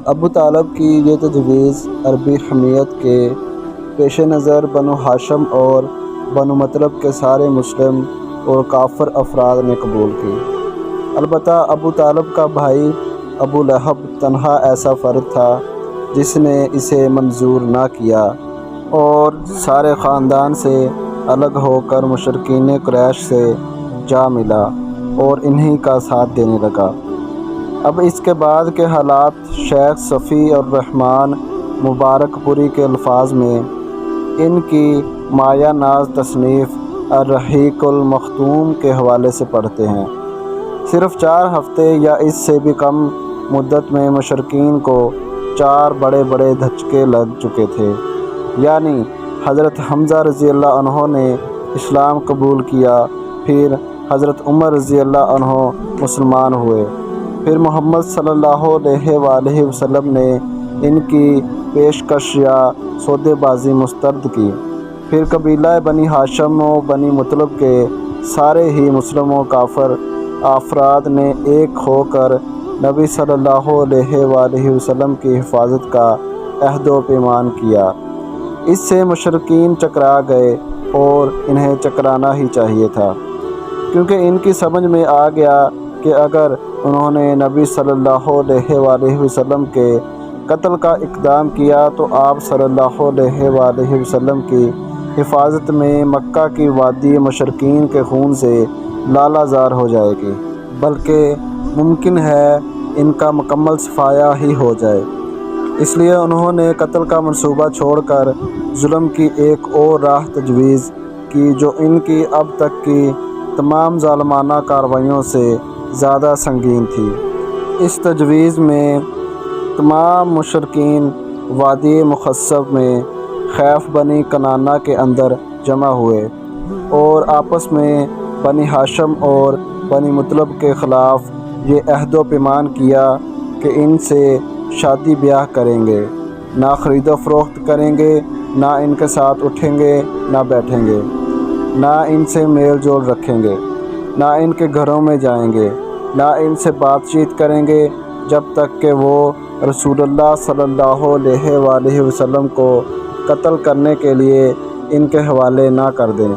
ابو طالب کی یہ تجویز عربی حمیت کے پیش نظر بنو ہاشم اور بنو مطلب کے سارے مسلم اور کافر افراد نے قبول کی۔ البتہ ابو طالب کا بھائی ابو لہب تنہا ایسا فرد تھا جس نے اسے منظور نہ کیا اور سارے خاندان سے الگ ہو کر مشرکین قریش سے جا ملا اور انہی کا ساتھ دینے لگا۔ اب اس کے بعد کے حالات شیخ صفی الرحمن مبارک پوری کے الفاظ میں ان کی مایہ ناز تصنیف الرحیق المختوم کے حوالے سے پڑھتے ہیں۔ صرف 4 ہفتے یا اس سے بھی کم مدت میں مشرکین کو 4 بڑے بڑے دھچکے لگ چکے تھے، یعنی حضرت حمزہ رضی اللہ عنہ نے اسلام قبول کیا، پھر حضرت عمر رضی اللہ عنہ مسلمان ہوئے، پھر محمد صلی اللہ علیہ وآلہ وسلم نے ان کی پیشکش یا سودے بازی مسترد کی، پھر قبیلہ بنی ہاشم و بنی مطلب کے سارے ہی مسلم و کافر افراد نے ایک ہو کر نبی صلی اللہ علیہ وآلہ وسلم کی حفاظت کا عہد و پیمان کیا۔ اس سے مشرکین چکرا گئے اور انہیں چکرانا ہی چاہیے تھا، کیونکہ ان کی سمجھ میں آ گیا کہ اگر انہوں نے نبی صلی اللہ علیہ وآلہ وسلم کے قتل کا اقدام کیا تو آپ صلی اللہ علیہ وآلہ وسلم کی حفاظت میں مکہ کی وادی مشرکین کے خون سے لالہ زار ہو جائے گی، بلکہ ممکن ہے ان کا مکمل صفایا ہی ہو جائے۔ اس لیے انہوں نے قتل کا منصوبہ چھوڑ کر ظلم کی ایک اور راہ تجویز کی جو ان کی اب تک کی تمام ظالمانہ کارروائیوں سے زیادہ سنگین تھی۔ اس تجویز میں تمام مشرکین وادی مخصب میں خیف بنی کنانہ کے اندر جمع ہوئے اور آپس میں بنی ہاشم اور بنی مطلب کے خلاف یہ عہد و پیمان کیا کہ ان سے شادی بیاہ کریں گے، نہ خرید و فروخت کریں گے، نہ ان کے ساتھ اٹھیں گے نہ بیٹھیں گے، نہ ان سے میل جول رکھیں گے، نہ ان کے گھروں میں جائیں گے، نہ ان سے بات چیت کریں گے جب تک کہ وہ رسول اللہ صلی اللہ علیہ وآلہ وسلم کو قتل کرنے کے لیے ان کے حوالے نہ کر دیں۔